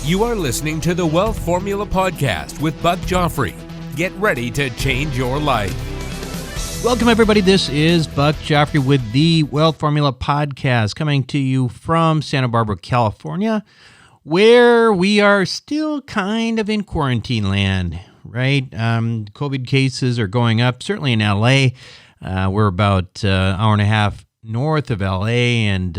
You are listening to the Wealth Formula Podcast with Buck Joffrey. Get ready to change your life. Welcome, everybody. This is Buck Joffrey with the Wealth Formula Podcast, coming to you from Santa Barbara, California, where we are still kind of in quarantine land, right? COVID cases are going up, certainly in LA. We're about an hour and a half north of LA, and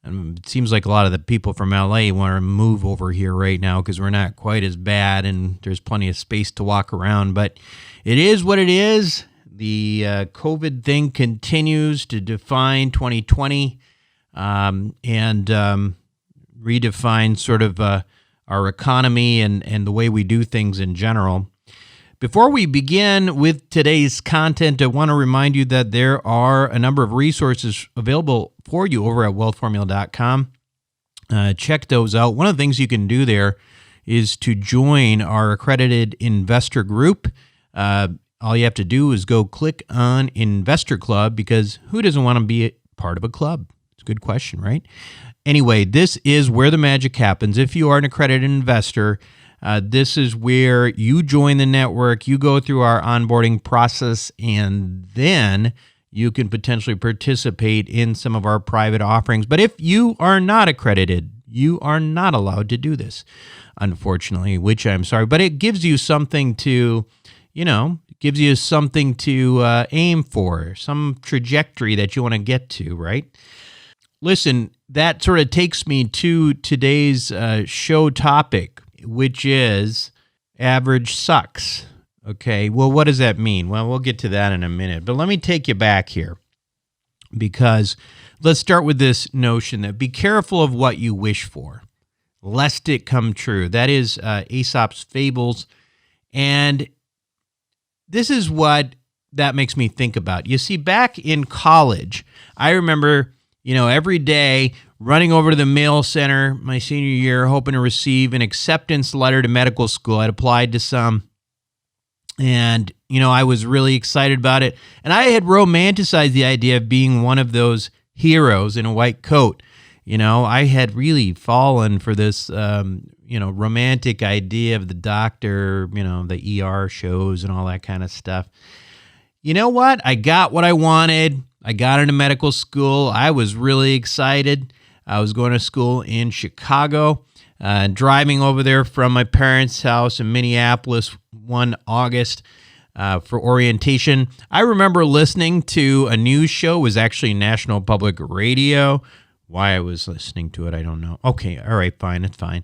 it seems like a lot of the people from LA want to move over here right now because we're not quite as bad and there's plenty of space to walk around. But it is what it is. The COVID thing continues to define 2020 and redefine sort of our economy and the way we do things in general. Before we begin with today's content, I want to remind you that there are a number of resources available for you over at wealthformula.com. Check those out. One of the things you can do there is to join our accredited investor group. All you have to do is go click on Investor Club, because who doesn't want to be a part of a club? It's a good question, right? Anyway, this is where the magic happens. If you are an accredited investor, this is where you join the network, you go through our onboarding process, and then you can potentially participate in some of our private offerings. But if you are not accredited, you are not allowed to do this, unfortunately, which I'm sorry. But it gives you something to, aim for, some trajectory that you want to get to, right? Listen, that sort of takes me to today's show topic, which is average sucks. Okay, well, what does that mean? Well, we'll get to that in a minute, but let me take you back here, because let's start with this notion that be careful of what you wish for, lest it come true. That is Aesop's Fables, and this is what that makes me think about. You see, back in college, I remember, every day running over to the mail center my senior year, hoping to receive an acceptance letter to medical school. I'd applied to some, and, I was really excited about it. And I had romanticized the idea of being one of those heroes in a white coat. I had really fallen for this, romantic idea of the doctor, the ER shows and all that kind of stuff. You know what? I got what I wanted. I got into medical school. I was really excited. I was going to school in Chicago, driving over there from my parents' house in Minneapolis one August for orientation. I remember listening to a news show. It was actually National Public Radio. Why I was listening to it, I don't know. Okay, all right, fine, it's fine.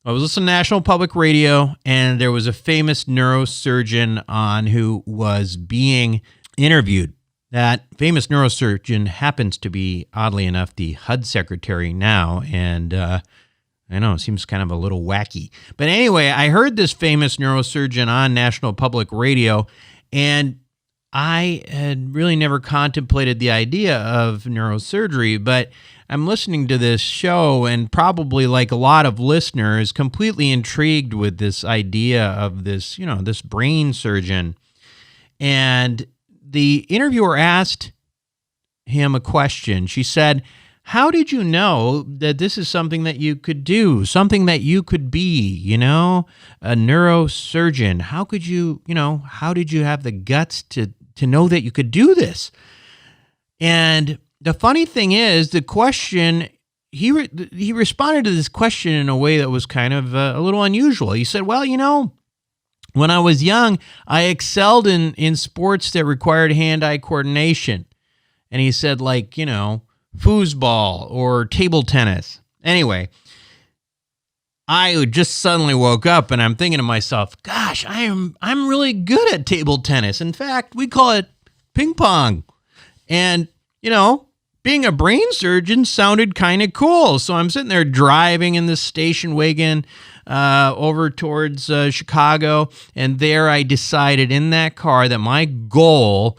I was listening to National Public Radio, and there was a famous neurosurgeon on who was being interviewed. That famous neurosurgeon happens to be, oddly enough, the HUD Secretary now, and I know it seems kind of a little wacky. But anyway, I heard this famous neurosurgeon on National Public Radio, and I had really never contemplated the idea of neurosurgery, but I'm listening to this show, and probably like a lot of listeners, completely intrigued with this idea of this, this brain surgeon. And the interviewer asked him a question. She said, "How did you know that this is something that you could do, something that you could be, a neurosurgeon? How could you, how did you have the guts to know that you could do this?" And the funny thing is, the question, he responded to this question in a way that was kind of a little unusual. He said, "Well, when I was young, I excelled in sports that required hand-eye coordination." And he said, like, foosball or table tennis. Anyway, I just suddenly woke up and I'm thinking to myself, gosh, I'm really good at table tennis. In fact, we call it ping pong. And, being a brain surgeon sounded kind of cool. So I'm sitting there driving in this station wagon over towards Chicago. And there I decided in that car that my goal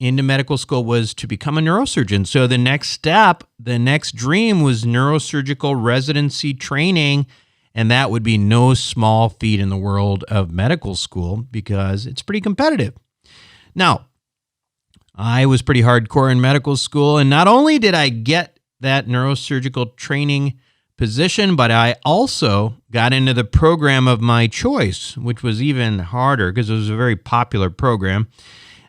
into medical school was to become a neurosurgeon. So the next step, the next dream was neurosurgical residency training. And that would be no small feat in the world of medical school because it's pretty competitive. Now, I was pretty hardcore in medical school, and not only did I get that neurosurgical training position, but I also got into the program of my choice, which was even harder because it was a very popular program.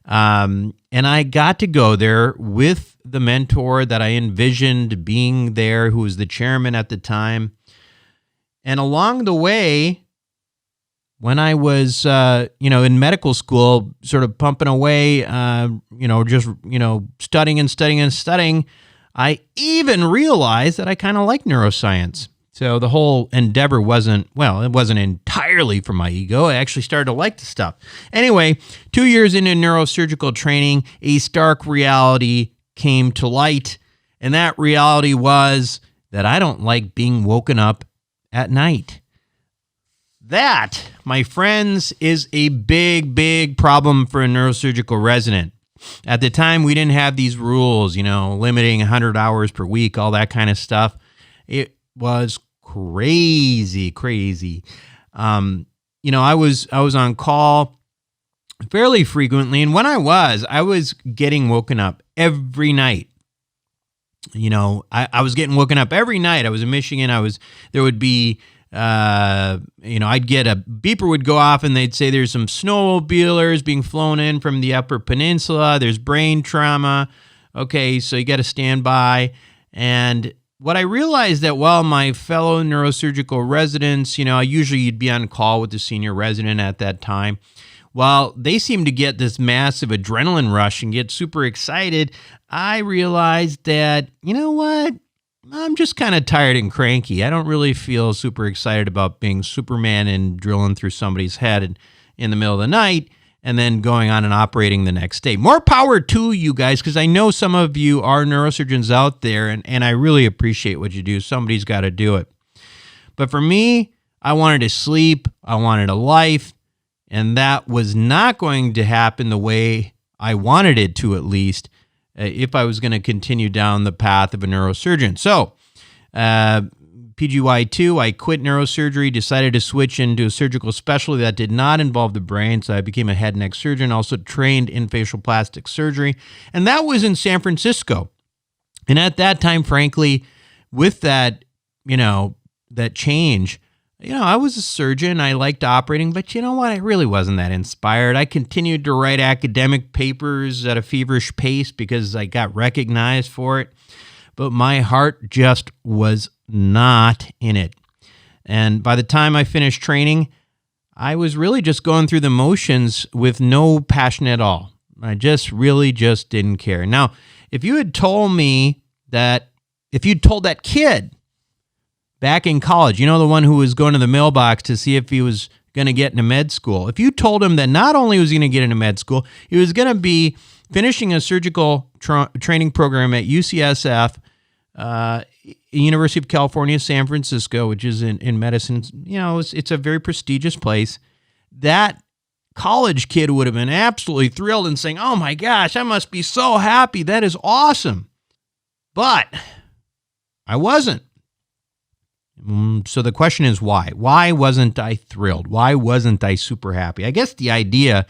And I got to go there with the mentor that I envisioned being there, who was the chairman at the time. And along the way, when I was, in medical school, sort of pumping away, studying and studying and studying, I even realized that I kind of like neuroscience. So the whole endeavor wasn't entirely for my ego. I actually started to like the stuff. Anyway, 2 years into neurosurgical training, a stark reality came to light. And that reality was that I don't like being woken up at night. That, my friends, is a big, big problem for a neurosurgical resident. At the time, we didn't have these rules, limiting 100 hours per week, all that kind of stuff. It was crazy. I was on call fairly frequently, and when I was getting woken up every night. I was getting woken up every night. I was in Michigan. There would be, I'd get a beeper would go off and they'd say there's some snowmobilers being flown in from the Upper Peninsula. There's brain trauma. Okay, so you got to stand by. And what I realized that while my fellow neurosurgical residents, usually you'd be on call with the senior resident at that time. While they seemed to get this massive adrenaline rush and get super excited, I realized that, you know what? I'm just kind of tired and cranky. I don't really feel super excited about being Superman and drilling through somebody's head in the middle of the night and then going on and operating the next day. More power to you guys, because I know some of you are neurosurgeons out there, and I really appreciate what you do. Somebody's got to do it. But for me, I wanted to sleep. I wanted a life. And that was not going to happen the way I wanted it to, at least, if I was going to continue down the path of a neurosurgeon. So, PGY2, I quit neurosurgery, decided to switch into a surgical specialty that did not involve the brain. So I became a head and neck surgeon, also trained in facial plastic surgery. And that was in San Francisco. And at that time, frankly, with that, that change, I was a surgeon. I liked operating, but you know what? I really wasn't that inspired. I continued to write academic papers at a feverish pace because I got recognized for it, but my heart just was not in it. And by the time I finished training, I was really just going through the motions with no passion at all. I just didn't care. Now, if you had told me that, if you'd told that kid back in college, the one who was going to the mailbox to see if he was going to get into med school. If you told him that not only was he going to get into med school, he was going to be finishing a surgical training program at UCSF, University of California, San Francisco, which is in medicine, it's a very prestigious place. That college kid would have been absolutely thrilled and saying, "Oh my gosh, I must be so happy. That is awesome." But I wasn't. So the question is why? Why wasn't I thrilled? Why wasn't I super happy? I guess the idea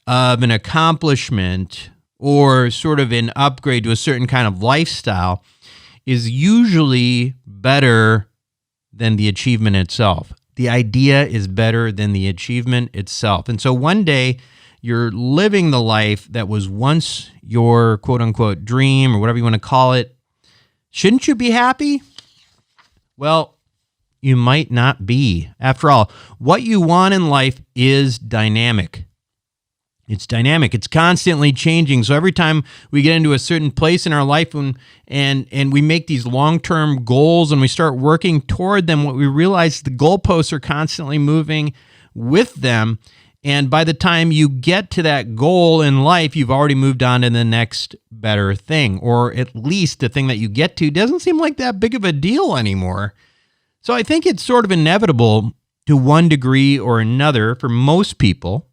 of an accomplishment or sort of an upgrade to a certain kind of lifestyle is usually better than the achievement itself. The idea is better than the achievement itself. And so one day you're living the life that was once your quote unquote dream or whatever you want to call it. Shouldn't you be happy? Well, you might not be. After all, what you want in life is dynamic. It's dynamic. It's constantly changing. So every time we get into a certain place in our life and we make these long-term goals and we start working toward them, what we realize the goalposts are constantly moving with them. And by the time you get to that goal in life, you've already moved on to the next better thing, or at least the thing that you get to doesn't seem like that big of a deal anymore. So I think it's sort of inevitable to one degree or another for most people,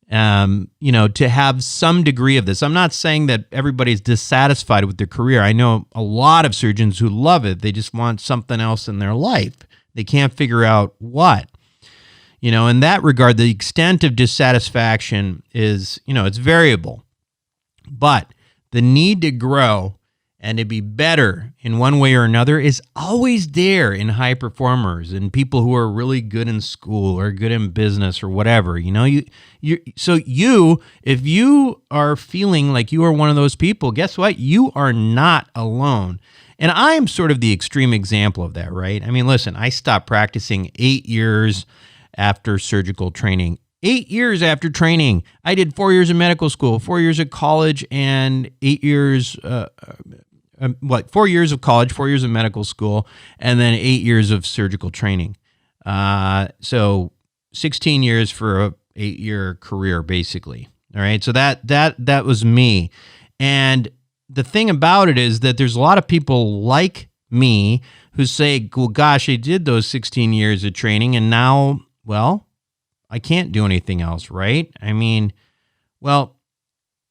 to have some degree of this. I'm not saying that everybody's dissatisfied with their career. I know a lot of surgeons who love it. They just want something else in their life. They can't figure out what. In that regard, the extent of dissatisfaction is, it's variable. But the need to grow and to be better in one way or another is always there in high performers and people who are really good in school or good in business or whatever. If you are feeling like you are one of those people, guess what? You are not alone. And I'm sort of the extreme example of that, right? I mean, listen, I stopped practicing 8 years after surgical training. 8 years after training. I did 4 years of medical school, 4 years of college, and 8 years, 4 years of college, 4 years of medical school, and then 8 years of surgical training. So 16 years for a 8-year career, basically. All right. So that was me. And the thing about it is that there's a lot of people like me who say, well, gosh, I did those 16 years of training and now, well, I can't do anything else, right? I mean, well,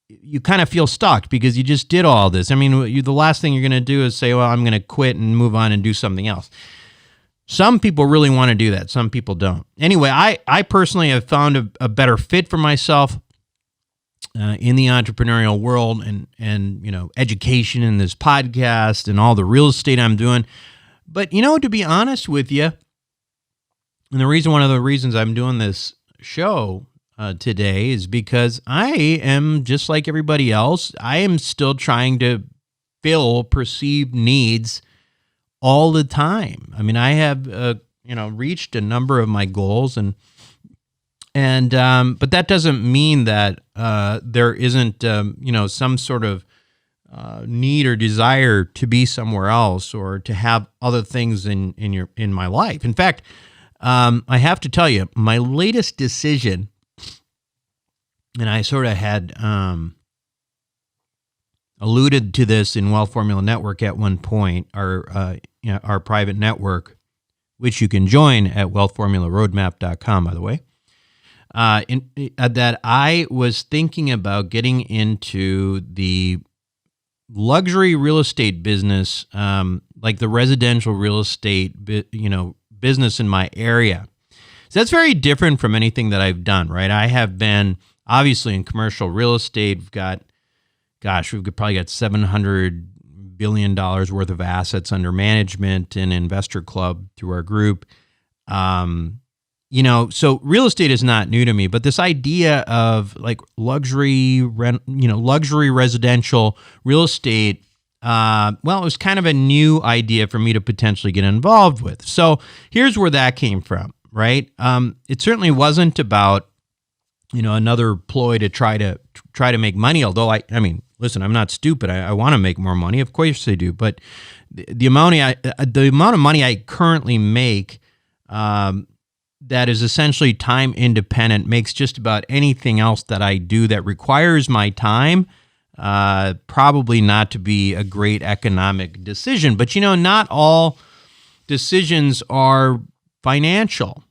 you kind of feel stuck because you just did all this. I mean, the last thing you're going to do is say, well, I'm going to quit and move on and do something else. Some people really want to do that. Some people don't. Anyway, I personally have found a better fit for myself in the entrepreneurial world and education in this podcast and all the real estate I'm doing. But, to be honest with you, and one of the reasons I'm doing this show today is because I am just like everybody else. I am still trying to fill perceived needs all the time. I mean, I have reached a number of my goals, but that doesn't mean that there isn't some sort of need or desire to be somewhere else or to have other things in my life. In fact, I have to tell you, my latest decision, and I sort of had alluded to this in Wealth Formula Network at one point, our private network, which you can join at wealthformularoadmap.com, by the way, that I was thinking about getting into the luxury real estate business, like the residential real estate, business in my area. So that's very different from anything that I've done, right? I have been obviously in commercial real estate. We've probably got $700 billion worth of assets under management and investor club through our group. So real estate is not new to me, but this idea of like luxury residential real estate, it was kind of a new idea for me to potentially get involved with. So here's where that came from, right? It certainly wasn't about, another ploy to try to make money. Although I mean, listen, I'm not stupid. I want to make more money. Of course I do. But the amount of money I currently make, that is essentially time independent, makes just about anything else that I do that requires my time probably not to be a great economic decision. But, not all decisions are financial.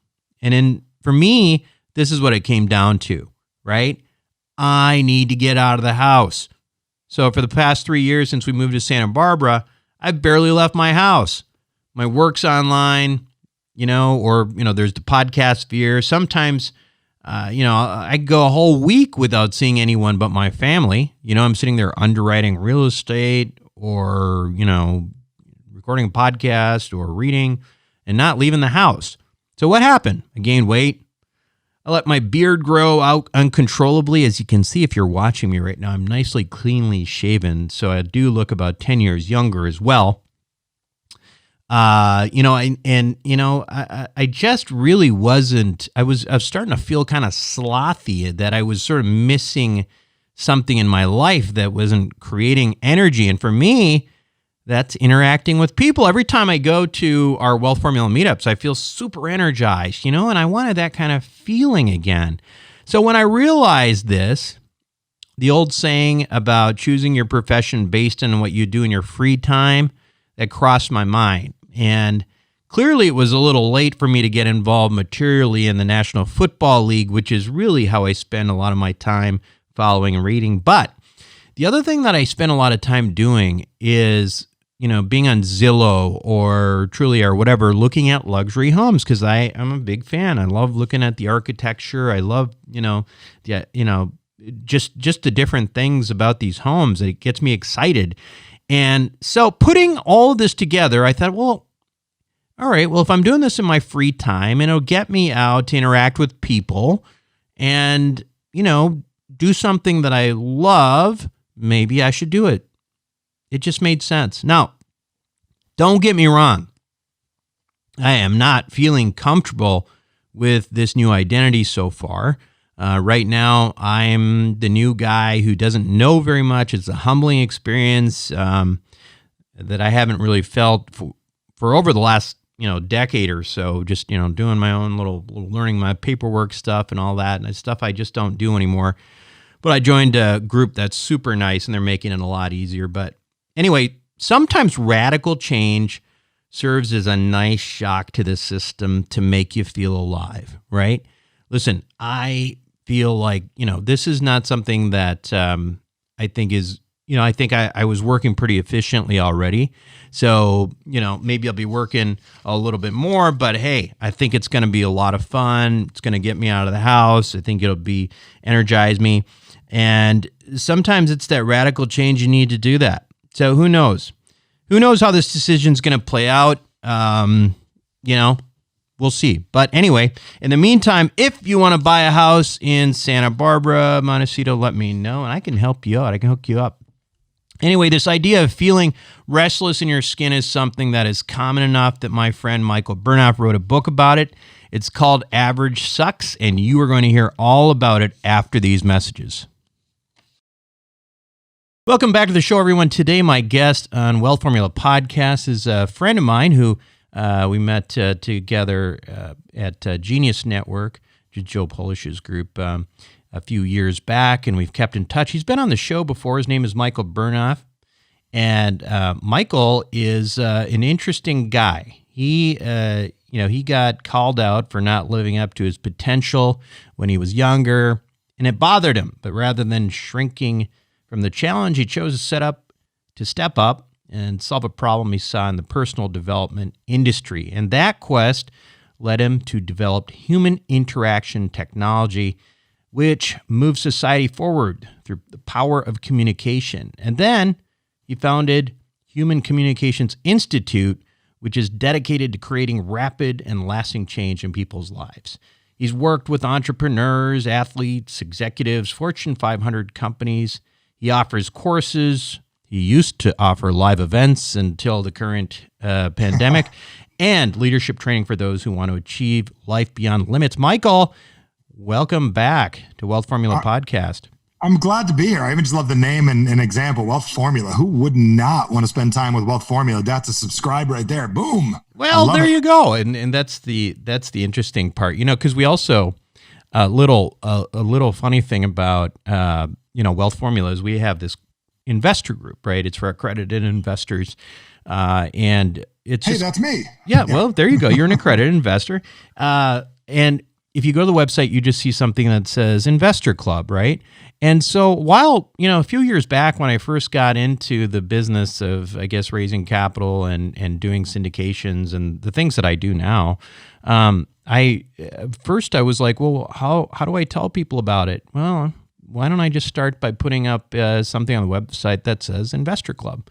And for me, this is what it came down to, right? I need to get out of the house. So for the past 3 years since we moved to Santa Barbara, I've barely left my house. My work's online, there's the podcast sphere. Sometimes, I go a whole week without seeing anyone but my family. I'm sitting there underwriting real estate or, recording a podcast or reading and not leaving the house. So what happened? I gained weight. I let my beard grow out uncontrollably. As you can see, if you're watching me right now, I'm nicely cleanly shaven. So I do look about 10 years younger as well. I just really wasn't, I was starting to feel kind of slothy, that I was sort of missing something in my life that wasn't creating energy. And for me, that's interacting with people. Every time I go to our Wealth Formula meetups, I feel super energized, and I wanted that kind of feeling again. So when I realized this, the old saying about choosing your profession based on what you do in your free time, that crossed my mind. And clearly it was a little late for me to get involved materially in the National Football League, which is really how I spend a lot of my time following and reading. But the other thing that I spend a lot of time doing is, being on Zillow or Trulia or whatever, looking at luxury homes, because I'm a big fan. I love looking at the architecture. I love, just the different things about these homes. It gets me excited. And so putting all of this together, I thought, well, all right, well, if I'm doing this in my free time and it'll get me out to interact with people and, do something that I love, maybe I should do it. It just made sense. Now, don't get me wrong. I am not feeling comfortable with this new identity so far. Right now, I'm the new guy who doesn't know very much. It's a humbling experience that I haven't really felt for over the last decade or so. Just doing my own little learning my paperwork stuff and all that, and stuff I just don't do anymore. But I joined a group that's super nice, and they're making it a lot easier. But anyway, sometimes radical change serves as a nice shock to the system to make you feel alive, right? Listen, I feel like, this is not something that I think is, I think I was working pretty efficiently already. So, maybe I'll be working a little bit more, but hey, I think it's going to be a lot of fun. It's going to get me out of the house. I think it'll energize me. And sometimes it's that radical change you need to do that. So who knows? Who knows how this decision's going to play out? We'll see. But anyway, in the meantime, if you want to buy a house in Santa Barbara, Montecito, let me know, and I can help you out. I can hook you up. Anyway, this idea of feeling restless in your skin is something that is common enough that my friend Michael Bernoff wrote a book about it. It's called Average Sucks, and you are going to hear all about it after these messages. Welcome back to the show, everyone. Today, my guest on Wealth Formula Podcast is a friend of mine who we met together at Genius Network, Joe Polish's group, a few years back, and we've kept in touch. He's been on the show before. His name is Michael Bernoff, and Michael is an interesting guy. He got called out for not living up to his potential when he was younger, and it bothered him. But rather than shrinking from the challenge, he chose to step up and solve a problem he saw in the personal development industry. And that quest led him to develop human interaction technology, which moves society forward through the power of communication. And then he founded Human Communications Institute, which is dedicated to creating rapid and lasting change in people's lives. He's worked with entrepreneurs, athletes, executives, Fortune 500 companies. He offers courses. He used to offer live events until the current pandemic, and leadership training for those who want to achieve life beyond limits. Michael, welcome back to Wealth Formula Podcast. I'm glad to be here. I even just love the name and example, Wealth Formula. Who would not want to spend time with Wealth Formula? That's a subscribe right there. Boom. Well, there you go. And that's the interesting part, because we also a little funny thing about Wealth Formula is we have this investor group, right? It's for accredited investors, and it's hey, that's me. Yeah, well, there you go. You're an accredited investor, and if you go to the website, you just see something that says Investor Club, right? And so while, a few years back when I first got into the business of, I guess, raising capital and doing syndications and the things that I do now, I was like, well, how do I tell people about it? Well, why don't I just start by putting up something on the website that says Investor Club?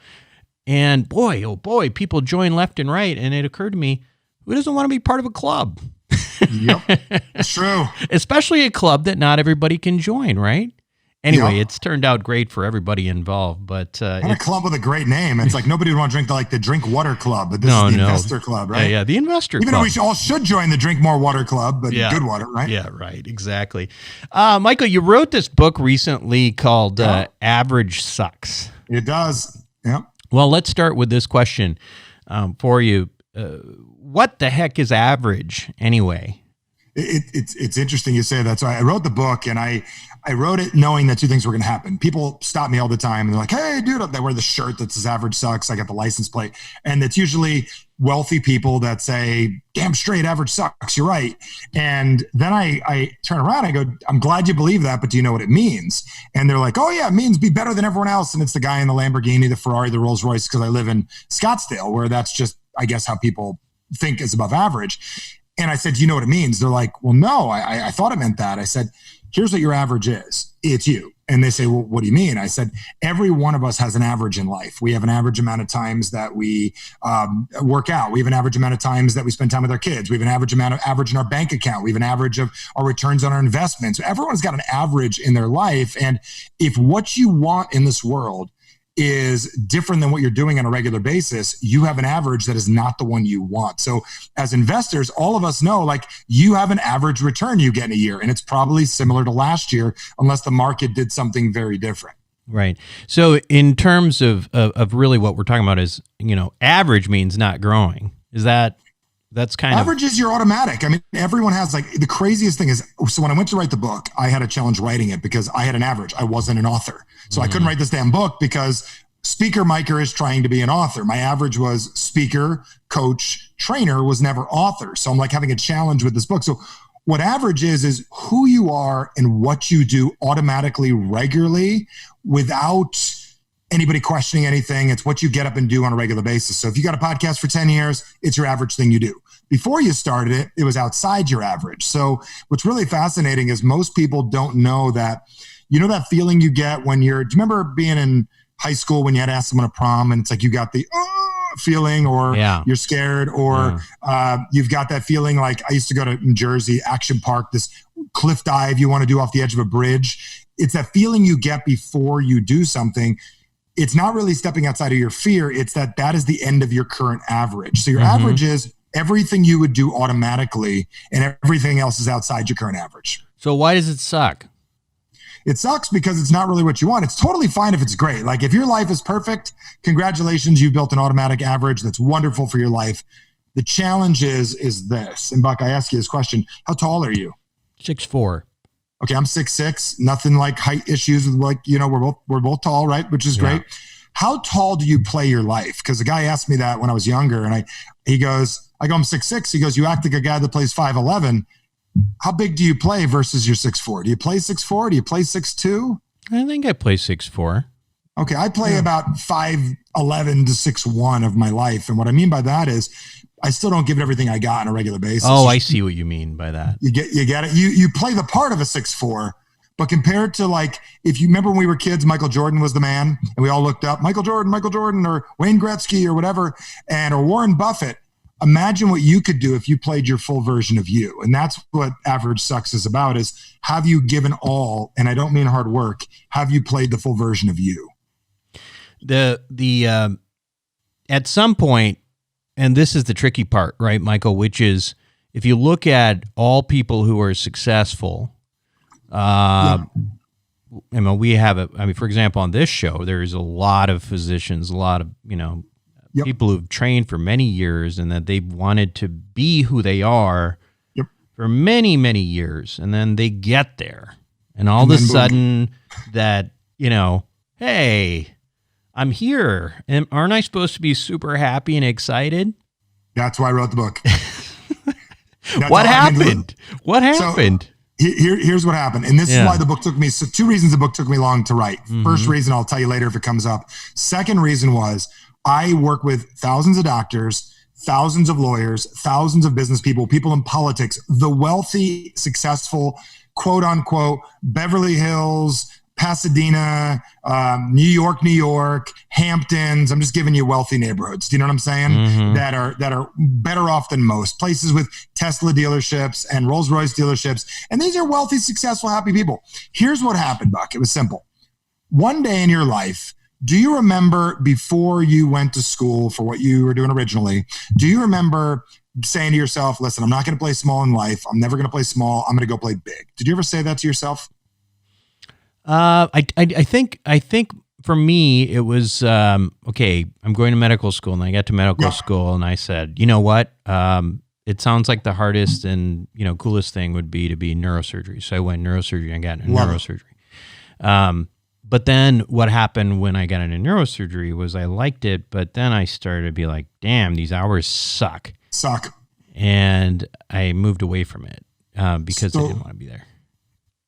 And boy, oh boy, people join left and right. And it occurred to me, who doesn't want to be part of a club? Yep, it's true. Especially a club that not everybody can join, right? Anyway, It's turned out great for everybody involved, but and a club with a great name. It's like nobody would want to drink the Drink Water Club, but this is the Investor Club, right? Yeah, the Investor Club. Even though we all should join the Drink More Water Club, but good water, right? Yeah, right, exactly. Michael, you wrote this book recently called Average Sucks. It does, yeah. Well, let's start with this question for you. What the heck is average anyway? It's interesting you say that. So I wrote the book, and I wrote it knowing that two things were going to happen. People stop me all the time, and they're like, hey, dude, I wear the shirt that says average sucks. I got the license plate. And it's usually wealthy people that say, damn straight, average sucks. You're right. And then I turn around, I go, I'm glad you believe that, but do you know what it means? And they're like, oh yeah, it means be better than everyone else. And it's the guy in the Lamborghini, the Ferrari, the Rolls Royce, because I live in Scottsdale, where that's just, I guess, how people think is above average. And I said, do you know what it means? They're like, well, no, I thought it meant that. I said, here's what your average is. It's you. And they say, well, what do you mean? I said, every one of us has an average in life. We have an average amount of times that we work out. We have an average amount of times that we spend time with our kids. We have an average in our bank account. We have an average of our returns on our investments. Everyone's got an average in their life. And if what you want in this world is different than what you're doing on a regular basis, you have an average that is not the one you want. So as investors, all of us know, like, you have an average return you get in a year, and it's probably similar to last year unless the market did something very different. Right. So in terms of really what we're talking about is, average means not growing. That's kind of... Average is your automatic. I mean, everyone has, like, the craziest thing is, so when I went to write the book, I had a challenge writing it because I had an average. I wasn't an author. So I couldn't write this damn book because speaker Miker is trying to be an author. My average was speaker, coach, trainer, was never author. So I'm like having a challenge with this book. So what average is who you are and what you do automatically, regularly, without anybody questioning anything. It's what you get up and do on a regular basis. So if you got a podcast for 10 years, it's your average thing you do. Before you started it, it was outside your average. So what's really fascinating is most people don't know that, that feeling you get when do you remember being in high school when you had to ask someone to prom and it's like you got the feeling, or you're scared, or you've got that feeling like, I used to go to New Jersey, Action Park, this cliff dive you want to do off the edge of a bridge. It's that feeling you get before you do something. It's not really stepping outside of your fear. It's that is the end of your current average. So your average is everything you would do automatically, and everything else is outside your current average. So why does it suck? It sucks because it's not really what you want. It's totally fine if it's great. Like, if your life is perfect, congratulations, you built an automatic average. That's wonderful for your life. The challenge is this. And Buck, I ask you this question. How tall are you? 6'4". Okay, I'm 6'6". Nothing like height issues with, like, we're both tall, right? Which is great. How tall do you play your life? Because the guy asked me that when I was younger, and he goes, I'm 6'6". He goes, you act like a guy that plays 5'11". How big do you play versus your 6'4"? Do you play 6'4"? Do you play 6'2"? I think I play 6'4". Okay, I play about 5'11" to 6'1" of my life. And what I mean by that is I still don't give it everything I got on a regular basis. Oh, I see what you mean by that. You get it. You play the part of a 6'4", but compared to, like, if you remember when we were kids, Michael Jordan was the man, and we all looked up Michael Jordan, or Wayne Gretzky or whatever, or Warren Buffett. Imagine what you could do if you played your full version of you. And that's what Average Sucks is about, is have you given all, and I don't mean hard work, have you played the full version of you? At some point, and this is the tricky part, right, Michael, which is if you look at all people who are successful, we have for example, on this show, there's a lot of physicians, a lot of, people who've trained for many years and that they've wanted to be who they are for many, many years. And then they get there. And all of a sudden that, hey, I'm here. And aren't I supposed to be super happy and excited? That's why I wrote the book. What happened? What happened? So, here's what happened. And this is why the book took me. So 2 reasons the book took me long to write. First reason, I'll tell you later if it comes up. Second reason was I work with thousands of doctors, thousands of lawyers, thousands of business people, people in politics, the wealthy, successful, quote unquote, Beverly Hills, Pasadena, New York, Hamptons. I'm just giving you wealthy neighborhoods. Do you know what I'm saying? That are better off than most. Places with Tesla dealerships and Rolls Royce dealerships. And these are wealthy, successful, happy people. Here's what happened, Buck. It was simple. One day in your life, do you remember before you went to school for what you were doing originally, do you remember saying to yourself, listen, I'm not going to play small in life. I'm never going to play small. I'm going to go play big. Did you ever say that to yourself? I think for me, it was, okay, I'm going to medical school, and I got to medical school and I said, you know what? It sounds like the hardest and, coolest thing would be to be neurosurgery. So I went neurosurgery and got into neurosurgery. But then what happened when I got into neurosurgery was I liked it, but then I started to be like, damn, these hours suck. And I moved away from it because I didn't want to be there.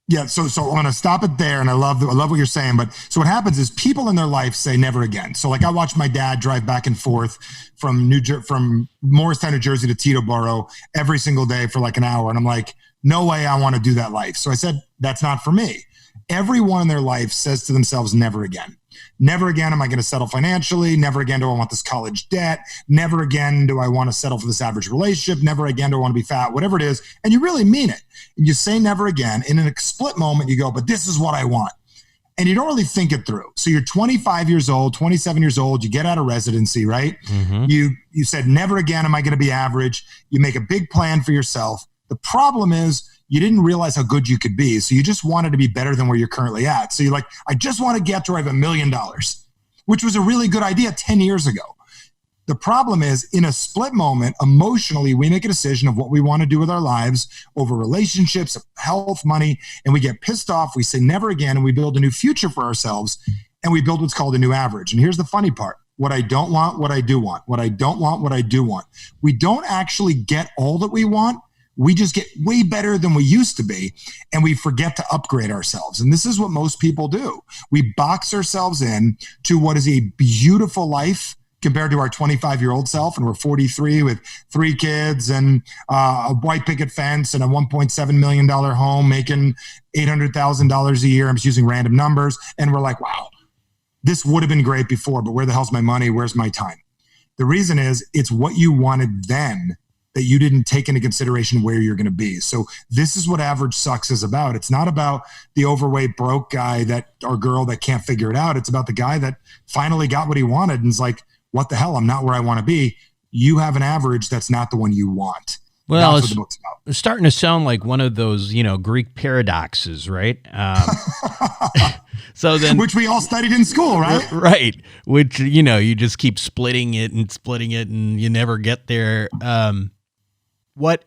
Yeah, so I'm going to stop it there, and I love what you're saying. But so what happens is people in their life say never again. So like I watched my dad drive back and forth from Morristown, New Jersey to Teterboro every single day for like an hour, and I'm like, no way I want to do that life. So I said, that's not for me. everyone in their life says to themselves, never again. Never again am I going to settle financially. Never again do I want this college debt. Never again do I want to settle for this average relationship. Never again do I want to be fat, whatever it is. And you really mean it. And you say never again. In a split moment, you go, but this is what I want. And you don't really think it through. So you're 25 years old, 27 years old, you get out of residency, right? Mm-hmm. You said, never again am I going to be average. You make a big plan for yourself. The problem is you didn't realize how good you could be. So you just wanted to be better than where you're currently at. So you're like, I just want to get to where I have $1 million, which was a really good idea 10 years ago. The problem is, in a split moment, emotionally, we make a decision of what we want to do with our lives over relationships, health, money, and we get pissed off. We say never again, and we build a new future for ourselves, and we build what's called a new average. And here's the funny part. What I don't want, what I do want. What I don't want, what I do want. We don't actually get all that we want. We just get way better than we used to be, and we forget to upgrade ourselves. And this is what most people do. We box ourselves in to what is a beautiful life compared to our 25-year-old self, and we're 43 with 3 kids and a white picket fence and a $1.7 million home making $800,000 a year. I'm just using random numbers. And we're like, wow, this would have been great before, but where the hell's my money? Where's my time? The reason is it's what you wanted then that you didn't take into consideration where you're going to be. So this is what Average Sucks is about. It's not about the overweight broke guy or girl that can't figure it out. It's about the guy that finally got what he wanted and is like, what the hell? I'm not where I want to be. You have an average that's not the one you want. Well, that's what the book's about. It's starting to sound like one of those, Greek paradoxes, right? So then, which we all studied in school, right? Right. Which, you just keep splitting it, and you never get there. So what's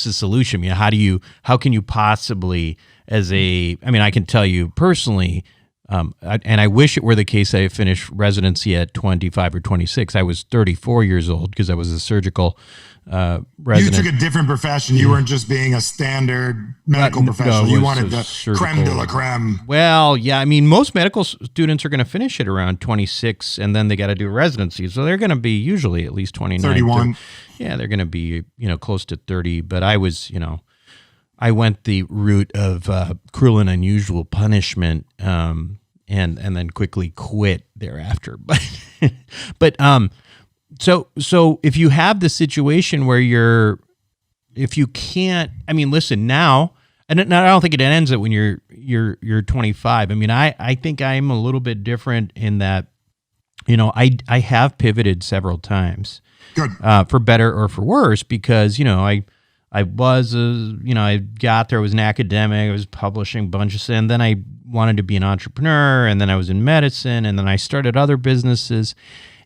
the solution? How can you possibly, I can tell you personally, and I wish it were the case I finished residency at 25 or 26. I was 34 years old because I was a surgical resident. You took a different profession. You weren't just being a standard medical professional. You wanted the creme de la creme. Well, yeah. Most medical students are going to finish it around 26, and then they got to do residency. So they're going to be usually at least 29. 31. They're going to be, close to 30. But I was, I went the route of cruel and unusual punishment, and then quickly quit thereafter. So if you have the situation where if you can't, listen now, and I don't think it ends it when you're 25. I think I'm a little bit different in that, I have pivoted several times, good, for better or for worse, because I was, I got there, I was an academic, I was publishing a bunch of, and then I wanted to be an entrepreneur, and then I was in medicine, and then I started other businesses.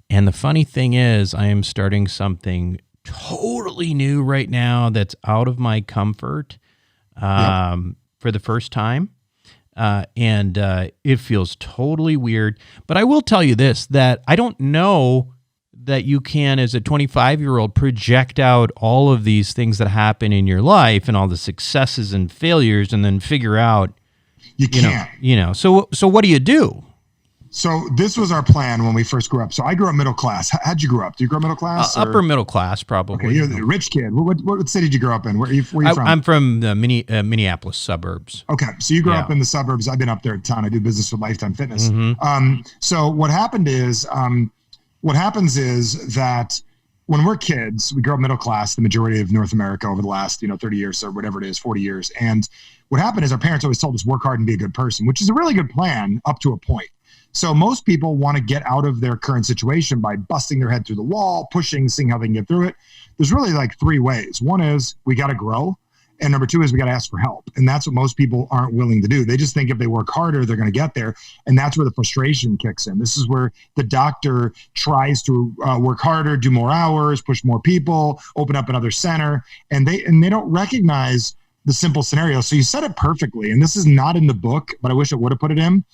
And the funny thing is, I am starting something totally new right now that's out of my comfort for the first time. And it feels totally weird. But I will tell you this, that I don't know that you can, as a 25-year-old, project out all of these things that happen in your life and all the successes and failures, and then figure out, you can't. So what do you do? So this was our plan when we first grew up. So I grew up middle class. How'd you grow up? Did you grow up middle class? Upper middle class, probably. Okay, you're the rich kid. What city did you grow up in? Where are you from? I'm from the Minneapolis suburbs. Okay, so you grew up in the suburbs. I've been up there a ton. I do business with Lifetime Fitness. Mm-hmm. So what happens is that when we're kids, we grow up middle class, the majority of North America over the last 30 years or whatever it is, 40 years. And what happened is our parents always told us work hard and be a good person, which is a really good plan up to a point. So most people want to get out of their current situation by busting their head through the wall, pushing, seeing how they can get through it. There's really like 3 ways. One is we got to grow. And number 2 is we got to ask for help. And that's what most people aren't willing to do. They just think if they work harder, they're going to get there. And that's where the frustration kicks in. This is where the doctor tries to work harder, do more hours, push more people, open up another center. And they don't recognize the simple scenario. So you said it perfectly. And this is not in the book, but I wish I would have put it in.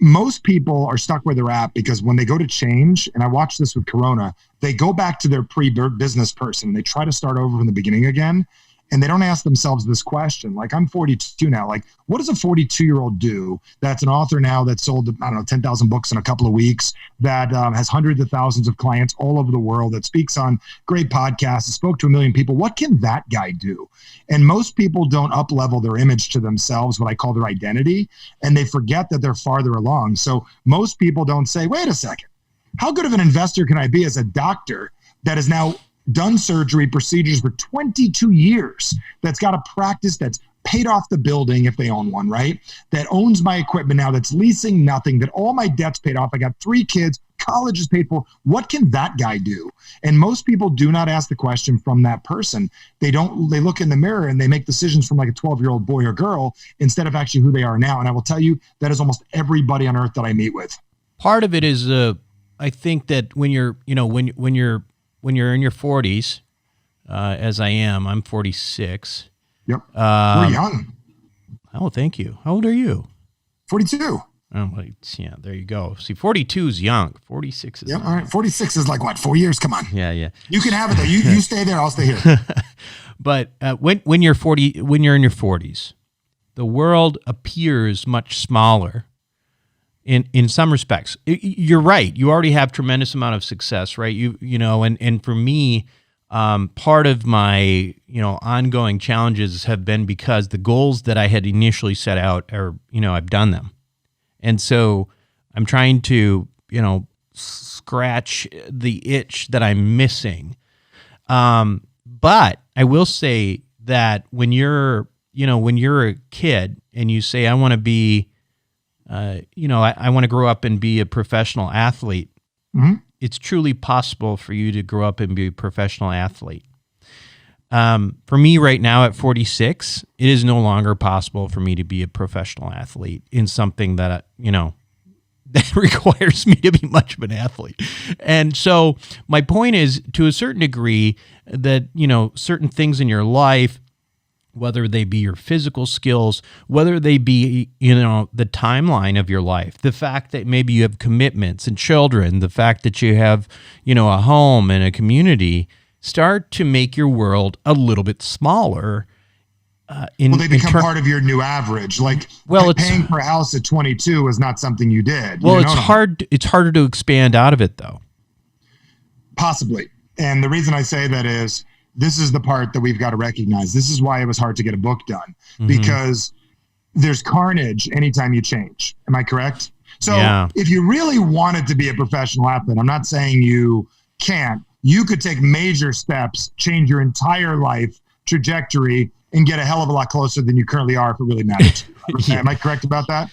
Most people are stuck where they're at because when they go to change, and I watched this with Corona, they go back to their pre-business person and they try to start over from the beginning again. And they don't ask themselves this question. Like, I'm 42 now. Like, what does a 42-year-old do that's an author now that sold, 10,000 books in a couple of weeks, that has hundreds of thousands of clients all over the world, that speaks on great podcasts, spoke to 1 million people? What can that guy do? And most people don't up-level their image to themselves, what I call their identity, and they forget that they're farther along. So most people don't say, wait a second, how good of an investor can I be as a doctor that has now done surgery procedures for 22 years, that's got a practice that's paid off the building if they own one, right? That owns my equipment now, that's leasing nothing, that all my debt's paid off. I got 3 kids, college is paid for. What can that guy do? And most people do not ask the question from that person. They look in the mirror and they make decisions from like a 12-year-old boy or girl instead of actually who they are now. And I will tell you, that is almost everybody on earth that I meet with. Part of it is, I think that when you're in your 40s, as I am, I'm 46. Yep. We're young. Oh, thank you. How old are you? 42. Oh, yeah, there you go. See, 42 is young. 46 is all right. 46 is like, what, 4 years? Come on. Yeah. You can have it, though. You stay there. I'll stay here. But when you're in your 40s, the world appears much smaller. In some respects, you're right. You already have tremendous amount of success, right? And for me, part of my ongoing challenges have been because the goals that I had initially set out are I've done them, and so I'm trying to scratch the itch that I'm missing. But I will say that when you're a kid and you say, I want to be I want to grow up and be a professional athlete. Mm-hmm. It's truly possible for you to grow up and be a professional athlete. For me right now at 46, it is no longer possible for me to be a professional athlete in something that, that requires me to be much of an athlete. And so my point is, to a certain degree, that, certain things in your life, whether they be your physical skills, whether they be, the timeline of your life, the fact that maybe you have commitments and children, the fact that you have, a home and a community, start to make your world a little bit smaller. They become part of your new average. Like, paying for a house at 22 is not something you did. Well, it's hard. It's harder to expand out of it, though. Possibly. And the reason I say that is, this is the part that we've got to recognize. This is why it was hard to get a book done, because there's carnage anytime you change. Am I correct? So if you really wanted to be a professional athlete, I'm not saying you can't, you could take major steps, change your entire life trajectory, and get a hell of a lot closer than you currently are if it really matters to you. Am I correct about that?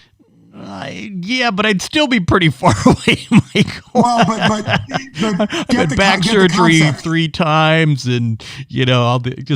But I'd still be pretty far away, Michael. Well, but I've had back surgery 3 times, and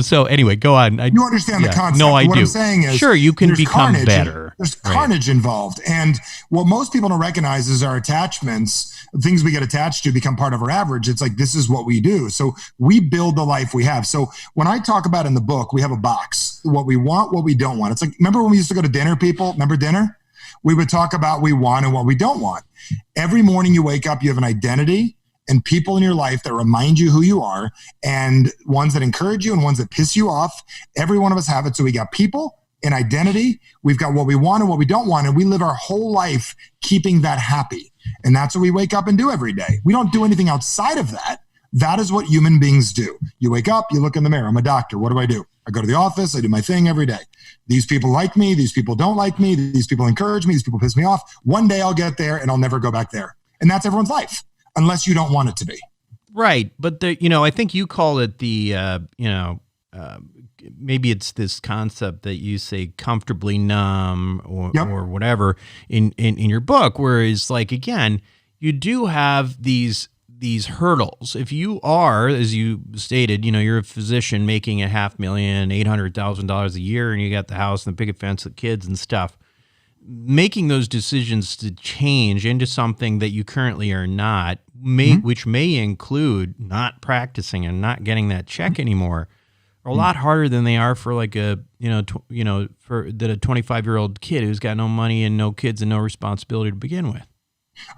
so anyway, go on. You understand the concept? No, I do. What I'm saying is, sure, you can become better. There's carnage involved, and what most people don't recognize is our attachments. Things we get attached to become part of our average. It's like, this is what we do. So we build the life we have. So when I talk about in the book, we have a box: what we want, what we don't want. It's like, remember when we used to go to dinner, people? Remember dinner? We would talk about what we want and what we don't want. Every morning you wake up, you have an identity and people in your life that remind you who you are, and ones that encourage you and ones that piss you off. Every one of us have it. So we got people and identity. We've got what we want and what we don't want. And we live our whole life keeping that happy. And that's what we wake up and do every day. We don't do anything outside of that. That is what human beings do. You wake up, you look in the mirror. I'm a doctor. What do? I go to the office. I do my thing every day. These people like me. These people don't like me. These people encourage me. These people piss me off. One day I'll get there and I'll never go back there. And that's everyone's life, unless you don't want it to be. Right. But I think you call it maybe it's this concept that you say comfortably numb or whatever in your book, whereas like, again, you do have these hurdles. If you are, as you stated, you're a physician making $500,000, $800,000 a year, and you got the house and the picket fence, the kids and stuff, making those decisions to change into something that you currently are not, which may include not practicing and not getting that check anymore, are a lot harder than they are for like a 25-year-old kid who's got no money and no kids and no responsibility to begin with.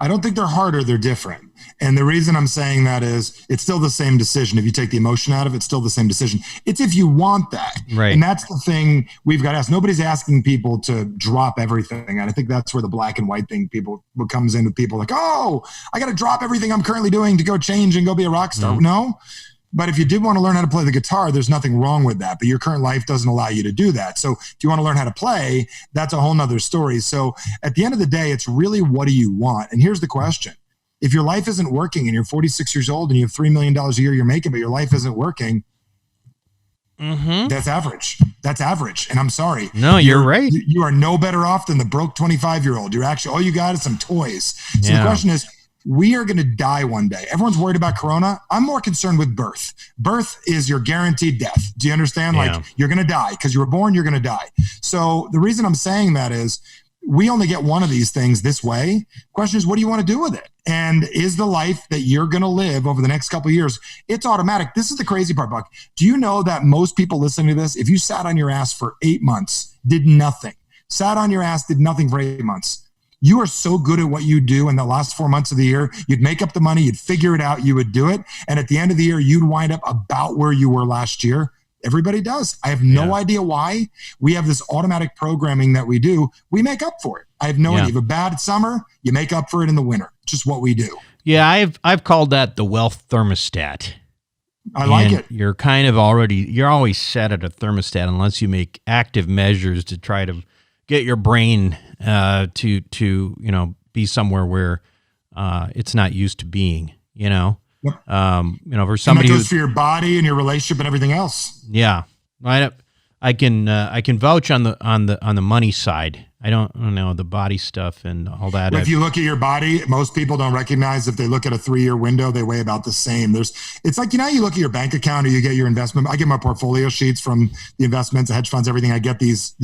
I don't think they're harder, they're different. And the reason I'm saying that is it's still the same decision. If you take the emotion out of it, it's still the same decision. It's if you want that. Right. And that's the thing we've got to ask. Nobody's asking people to drop everything. And I think that's where the black and white thing what comes in with people like, oh, I got to drop everything I'm currently doing to go change and go be a rock star. Mm-hmm. No. But if you did want to learn how to play the guitar, there's nothing wrong with that. But your current life doesn't allow you to do that. So if you want to learn how to play, that's a whole nother story. So at the end of the day, it's really, what do you want? And here's the question. If your life isn't working and you're 46 years old and you have $3 million a year you're making, but your life isn't working, that's average. That's average. And I'm sorry. No, you're right. You are no better off than the broke 25-year-old. You're actually, all you got is some toys. So the question is, we are going to die one day. Everyone's worried about corona. I'm more concerned with birth. Birth is your guaranteed death. Do you understand? Yeah. Like, you're going to die because you were born, you're going to die. So the reason I'm saying that is we only get one of these things this way. Question is, what do you want to do with it? And is the life that you're going to live over the next couple of years, it's automatic. This is the crazy part, Buck. Do you know that most people listening to this, if you sat on your ass for 8 months, did nothing, sat on your ass, did nothing for 8 months, you are so good at what you do in the last 4 months of the year, you'd make up the money, you'd figure it out, you would do it. And at the end of the year, you'd wind up about where you were last year. Everybody does. I have no idea why. We have this automatic programming that we do. We make up for it. I have no idea. If a bad summer, you make up for it in the winter. Just what we do. Yeah, I've called that the wealth thermostat. I like it. You're kind of you're always set at a thermostat unless you make active measures to try to get your brain to be somewhere where it's not used to being, Yep. For somebody and that goes for your body and your relationship and everything else. Yeah. I can vouch on the money side. I don't know the body stuff and all that. If you look at your body, most people don't recognize if they look at a 3-year window, they weigh about the same. It's like, you look at your bank account or you get your investment. I get my portfolio sheets from the investments, the hedge funds, everything. I get these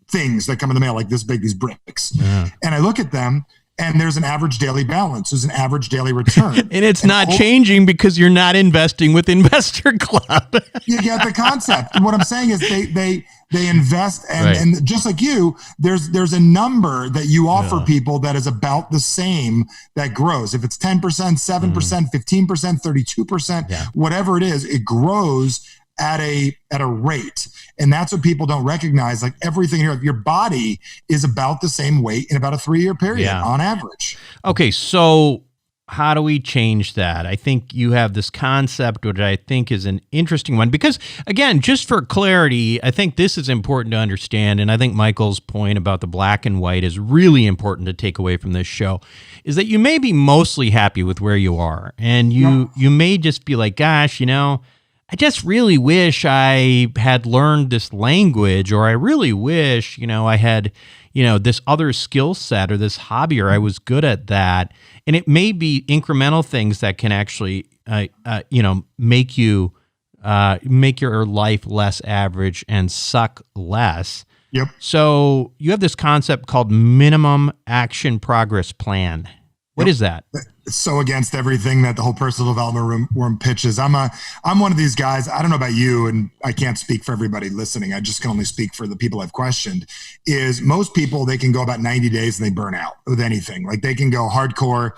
things that come in the mail like this big, these bricks. Yeah. And I look at them and there's an average daily balance. There's an average daily return. And it's not changing because you're not investing with Investor Club. You get the concept. And what I'm saying is they invest and just like you, there's a number that you offer people that is about the same that grows. If it's 10%, 7%, 15%, 32%, whatever it is, it grows at a rate. And that's what people don't recognize. Like everything here, your body is about the same weight in about a 3-year period on average. Okay. So how do we change that? I think you have this concept, which I think is an interesting one, because again, just for clarity, I think this is important to understand. And I think Michael's point about the black and white is really important to take away from this show, is that you may be mostly happy with where you are. And you may just be like, gosh, I just really wish I had learned this language, or I really wish, I had, this other skill set or this hobby, or I was good at that. And it may be incremental things that can actually, make your life less average and suck less. Yep. So you have this concept called minimum action progress plan. What is that? It's so against everything that the whole personal development room pitches. I'm one of these guys. I don't know about you, and I can't speak for everybody listening. I just can only speak for the people I've questioned. Is most people, they can go about 90 days and they burn out with anything. Like they can go hardcore,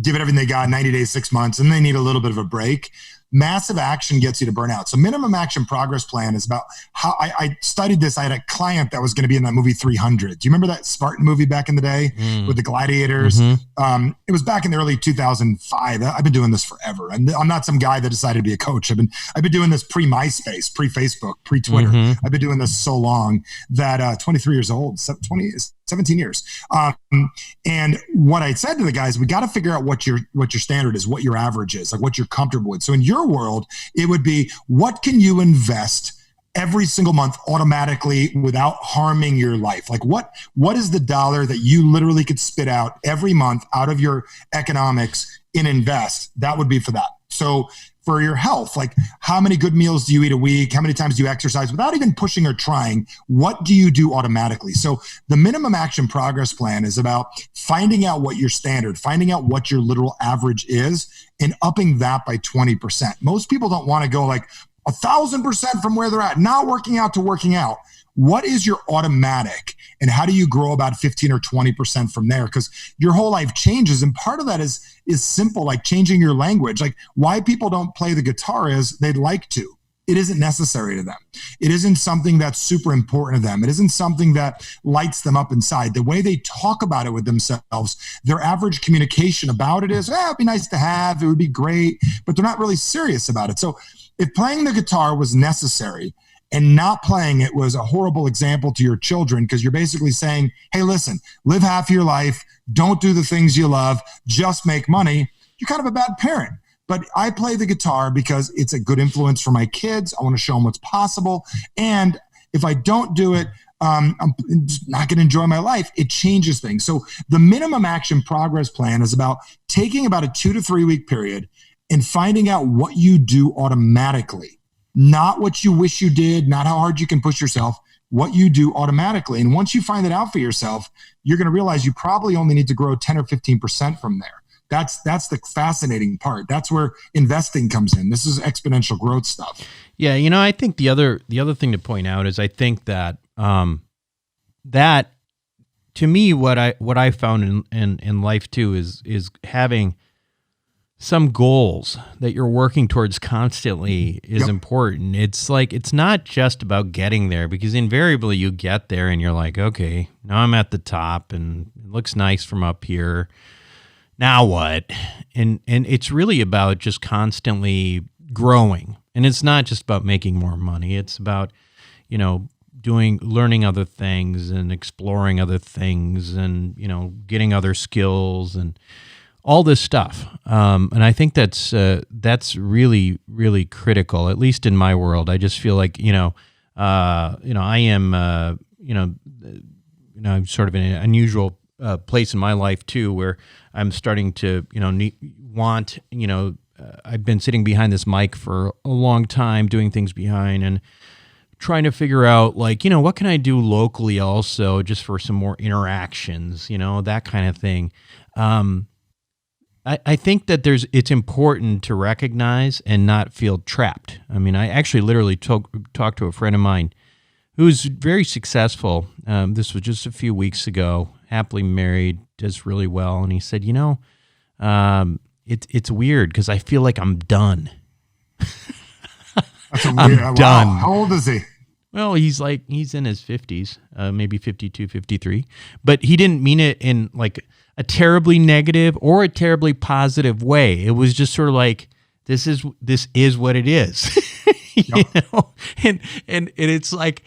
give it everything they got, 90 days, 6 months, and they need a little bit of a break. Massive action gets you to burn out. So minimum action progress plan is about how I studied this. I had a client that was going to be in that movie 300. Do you remember that Spartan movie back in the day with the gladiators? Mm-hmm. It was back in the early 2005. I've been doing this forever. And I'm not some guy that decided to be a coach. I've been doing this pre-MySpace, pre-Facebook, pre-Twitter. Mm-hmm. I've been doing this so long that 23 years old, 17 years. And what I said to the guys, we got to figure out what your standard is, what your average is, like what you're comfortable with. So in your world, it would be, what can you invest every single month automatically without harming your life? Like what is the dollar that you literally could spit out every month out of your economics and invest? That would be for that. So for your health, like how many good meals do you eat a week? How many times do you exercise without even pushing or trying? What do you do automatically? So the minimum action progress plan is about finding out what your standard, finding out what your literal average is, and upping that by 20%. Most people don't want to go like 1,000% from where they're at, not working out to working out. what is your automatic and how do you grow about 15 or 20% from there? Because your whole life changes. And part of that is simple, like changing your language. Like why people don't play the guitar is they'd like to. It isn't necessary to them. It isn't something that's super important to them. It isn't something that lights them up inside. The way they talk about it with themselves, their average communication about it is, it'd be nice to have, it would be great, but they're not really serious about it. So if playing the guitar was necessary and not playing it was a horrible example to your children, because you're basically saying, hey, listen, live half your life, don't do the things you love, just make money, you're kind of a bad parent. But I play the guitar because it's a good influence for my kids. I want to show them what's possible. And if I don't do it, I'm just not going to enjoy my life. It changes things. So the minimum action progress plan is about taking about a 2 to 3 week period and finding out what you do automatically, not what you wish you did, not how hard you can push yourself, what you do automatically. And once you find it out for yourself, you're going to realize you probably only need to grow 10 or 15% from there. That's the fascinating part. That's where investing comes in. This is exponential growth stuff. Yeah, I think the other thing to point out is I think that that to me what I found in life too is having some goals that you're working towards constantly is important. It's like it's not just about getting there, because invariably you get there and you're like, okay, now I'm at the top and it looks nice from up here. Now what? And it's really about just constantly growing. And it's not just about making more money. It's about, learning other things and exploring other things and, getting other skills and all this stuff. And I think that's really, really critical, at least in my world. I just feel like, I am, I'm sort of in an unusual place in my life too, where I'm starting to, I've been sitting behind this mic for a long time, doing things behind and trying to figure out what can I do locally also just for some more interactions, that kind of thing. I think that it's important to recognize and not feel trapped. I mean, I actually literally talked to a friend of mine who's very successful. This was just a few weeks ago, happily married, does really well. And he said, it's weird because I feel like I'm done. That's a weird, I'm done. Wow. How old is he? Well, he's in his 50s, maybe 52, 53. But he didn't mean it in like a terribly negative or a terribly positive way. It was just sort of like, this is what it is. And it's like,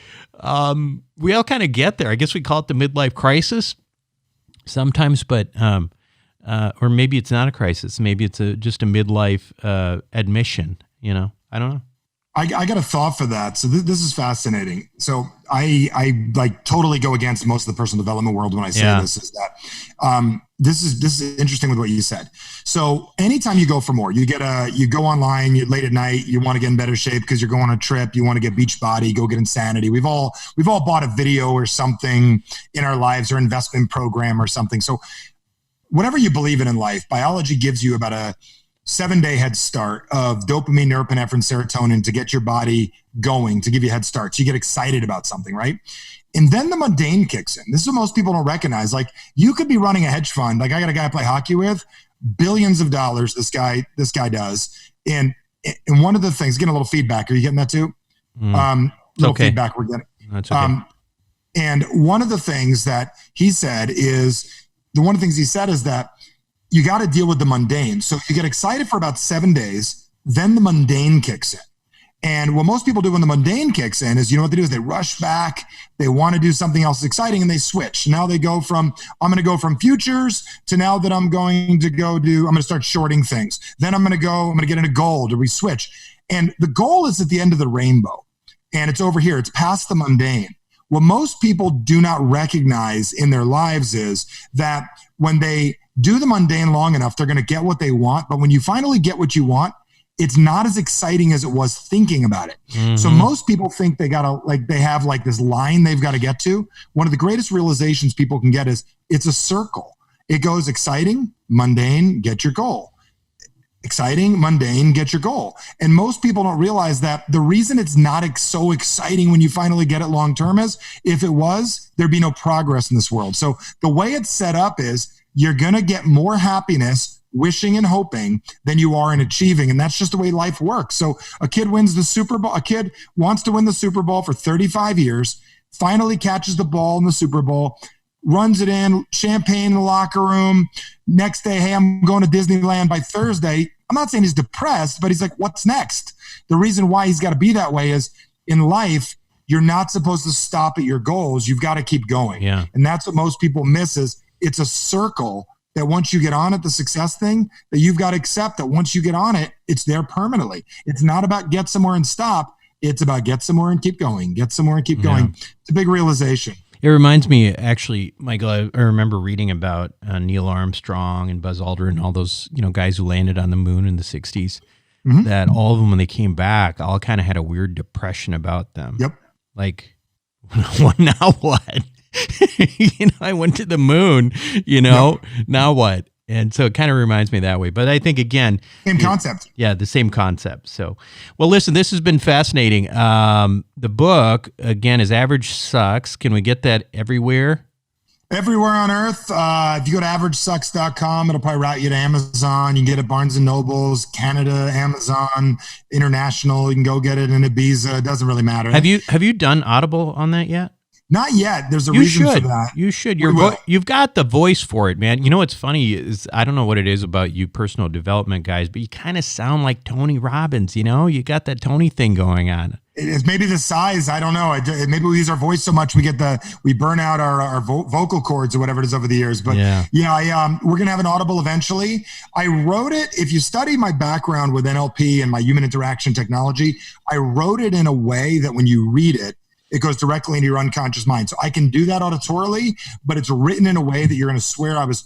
we all kind of get there. I guess we call it the midlife crisis sometimes, but, or maybe it's not a crisis. Maybe it's just a midlife, admission, I don't know. I got a thought for that. So this is fascinating. So I like totally go against most of the personal development world when I say this is that, this is interesting with what you said. So anytime you go for more, you go online, you're late at night, you want to get in better shape because you're going on a trip, you want to get beach body, go get Insanity. We've all bought a video or something in our lives or investment program or something. So whatever you believe in life, biology gives you about a 7-day head start of dopamine, norepinephrine, serotonin to get your body going, to give you head starts. You get excited about something, right? And then the mundane kicks in. This is what most people don't recognize. Like you could be running a hedge fund. Like I got a guy I play hockey with, billions of dollars this guy does. And one of the things, getting a little feedback. Are you getting that too? Little feedback we're getting. That's okay. And one of the things that he said is that you got to deal with the mundane. So you get excited for about 7 days, then the mundane kicks in. And what most people do when the mundane kicks in is, what they do is they rush back. They want to do something else exciting and they switch. Now they go from, I'm going to go from futures to now that I'm going to start shorting things. Then I'm going to get into gold, or we switch. And the goal is at the end of the rainbow. And it's over here. It's past the mundane. What most people do not recognize in their lives is that when they do the mundane long enough, they're going to get what they want. But when you finally get what you want, it's not as exciting as it was thinking about it. Mm-hmm. So most people think they have this line they've got to get to. One of the greatest realizations people can get is it's a circle. It goes exciting, mundane, get your goal. exciting, mundane, get your goal. And most people don't realize that the reason it's not so exciting when you finally get it long-term is if it was, there'd be no progress in this world. So the way it's set up is you're going to get more happiness wishing and hoping than you are in achieving. And that's just the way life works. So a kid wins the Super Bowl. A kid wants to win the Super Bowl for 35 years, finally catches the ball in the Super Bowl, runs it in, champagne in the locker room. Next day, hey, I'm going to Disneyland by Thursday. I'm not saying he's depressed, but he's like, what's next? The reason why he's got to be that way is in life, you're not supposed to stop at your goals. You've got to keep going. Yeah. And that's what most people miss is it's a circle that once you get on it, the success thing, that you've got to accept that once you get on it, it's there permanently. It's not about get somewhere and stop. It's about get somewhere and keep going, get somewhere and keep going. It's a big realization. It reminds me, actually, Michael, I remember reading about Neil Armstrong and Buzz Aldrin and all those, guys who landed on the moon in the 60s, that all of them, when they came back, all kind of had a weird depression about them. Yep. Like, now what? I went to the moon, now what? And so it kind of reminds me that way. But I think, again, same concept. Yeah, the same concept. So, well, listen, this has been fascinating. The book, again, is Average Sucks. Can we get that everywhere? Everywhere on earth. If you go to averagesucks.com, it'll probably route you to Amazon. You can get it at Barnes & Noble's, Canada, Amazon, International. You can go get it in Ibiza. It doesn't really matter. Have you done Audible on that yet? Not yet. There's a reason for that. You should. You've got the voice for it, man. You know what's funny is I don't know what it is about you personal development guys, but you kind of sound like Tony Robbins, You got that Tony thing going on. It's maybe the size. I don't know. Maybe we use our voice so much we burn out our vocal cords or whatever it is over the years. But we're going to have an Audible eventually. I wrote it. If you study my background with NLP and my human interaction technology, I wrote it in a way that when you read it, it goes directly into your unconscious mind. So I can do that auditorily, but it's written in a way that you're going to swear I was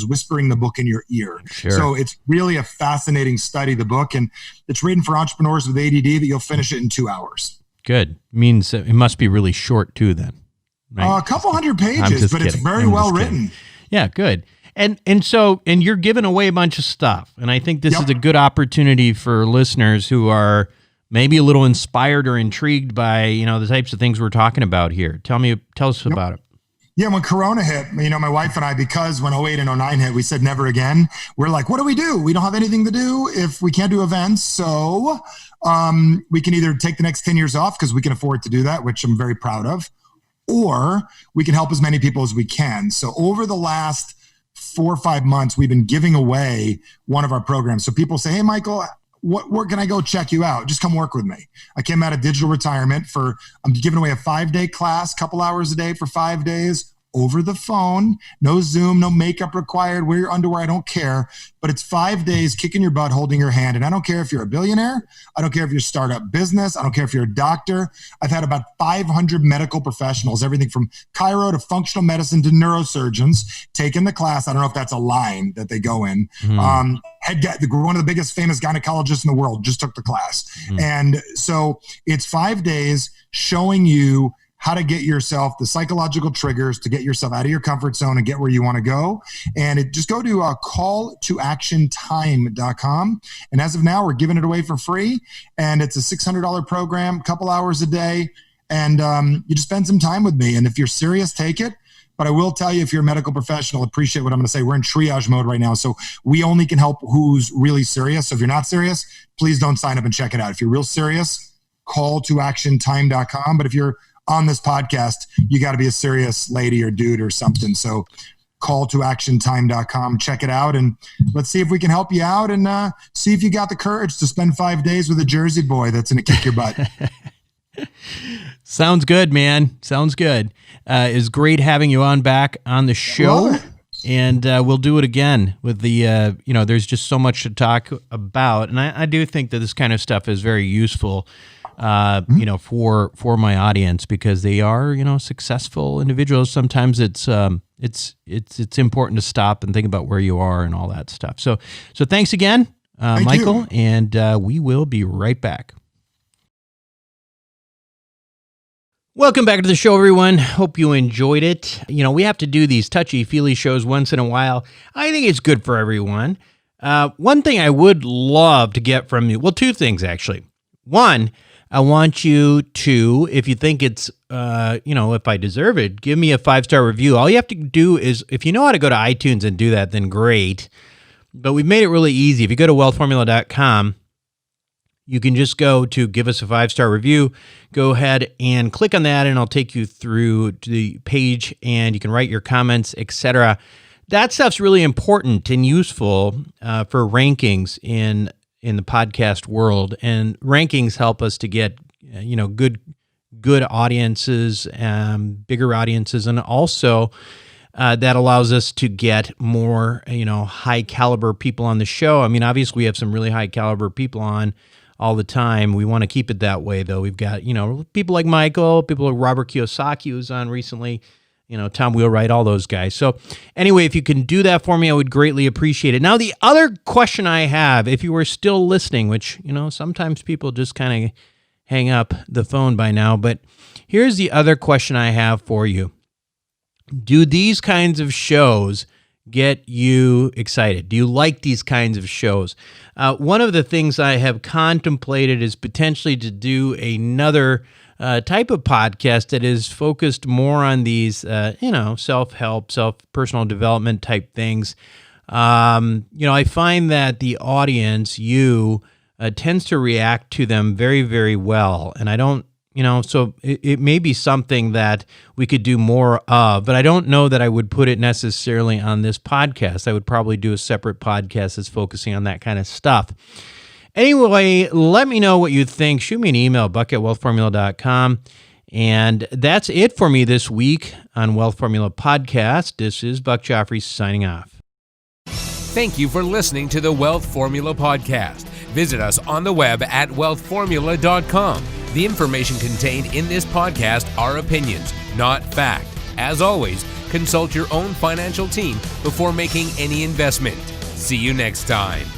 whispering the book in your ear. Sure. So it's really a fascinating study, the book. And it's written for entrepreneurs with ADD that you'll finish it in 2 hours. Good. Means it must be really short too then. Right? A couple hundred pages, but it's very well written. Yeah, good. And you're giving away a bunch of stuff. And I think this is a good opportunity for listeners who are maybe a little inspired or intrigued by, the types of things we're talking about here. Tell us about it. Yeah, when Corona hit, my wife and I, because when 08 and 09 hit, we said never again. We're like, what do? We don't have anything to do if we can't do events. So we can either take the next 10 years off because we can afford to do that, which I'm very proud of, or we can help as many people as we can. So over the last 4 or 5 months, we've been giving away one of our programs. So people say, hey, Michael, where can I go check you out? Just come work with me. I came out of digital retirement I'm giving away a 5-day class, couple hours a day for 5 days over the phone. No Zoom, no makeup required. Wear your underwear. I don't care. But it's 5 days kicking your butt, holding your hand. And I don't care if you're a billionaire. I don't care if you're a startup business. I don't care if you're a doctor. I've had about 500 medical professionals, everything from chiro to functional medicine to neurosurgeons, taking the class. I don't know if that's a line that they go in. One of the biggest famous gynecologists in the world just took the class. And so it's 5 days showing you how to get yourself the psychological triggers to get yourself out of your comfort zone and get where you want to go. And just go to calltoactiontime.com. And as of now, we're giving it away for free. And it's a $600 program, couple hours a day. And you just spend some time with me. And if you're serious, take it. But I will tell you, if you're a medical professional, appreciate what I'm going to say. We're in triage mode right now. So we only can help who's really serious. So if you're not serious, please don't sign up and check it out. If you're real serious, calltoactiontime.com. But if you're on this podcast, you got to be a serious lady or dude or something. So calltoactiontime.com, check it out. And let's see if we can help you out and see if you got the courage to spend 5 days with a Jersey boy that's going to kick your butt. Sounds good, man. Sounds good. It's great having you back on the show. And we'll do it again with the, there's just so much to talk about. And I do think that this kind of stuff is very useful, for my audience, because they are, successful individuals. Sometimes it's important to stop and think about where you are and all that stuff. So thanks again, Michael, and we will be right back. Welcome back to the show, everyone. Hope you enjoyed it. We have to do these touchy-feely shows once in a while. I think it's good for everyone. One thing I would love to get from you, well, two things actually. One, I want you to, if you think it's, if I deserve it, give me a 5-star review. All you have to do is, if you know how to go to iTunes and do that, then great. But we've made it really easy. If you go to wealthformula.com, you can just go to give us a 5-star review. Go ahead and click on that, and I'll take you through to the page, and you can write your comments, etc. That stuff's really important and useful for rankings in the podcast world, and rankings help us to get good audiences, bigger audiences, and also that allows us to get more high caliber people on the show. I mean, obviously we have some really high caliber people on all the time. We want to keep it that way, though. We've got people like Michael, people like Robert Kiyosaki, who's on recently. Tom Wheelwright, all those guys. So anyway, if you can do that for me, I would greatly appreciate it. Now, the other question I have, if you were still listening, which, sometimes people just kind of hang up the phone by now, but here's the other question I have for you. Do these kinds of shows get you excited? Do you like these kinds of shows? One of the things I have contemplated is potentially to do another type of podcast that is focused more on these, self-help, personal development type things. I find that the audience, tends to react to them very, very well. And I don't, so it may be something that we could do more of, but I don't know that I would put it necessarily on this podcast. I would probably do a separate podcast that's focusing on that kind of stuff. Anyway, let me know what you think. Shoot me an email, buck@wealthformula.com. And that's it for me this week on Wealth Formula Podcast. This is Buck Joffrey signing off. Thank you for listening to the Wealth Formula Podcast. Visit us on the web at wealthformula.com. The information contained in this podcast are opinions, not fact. As always, consult your own financial team before making any investment. See you next time.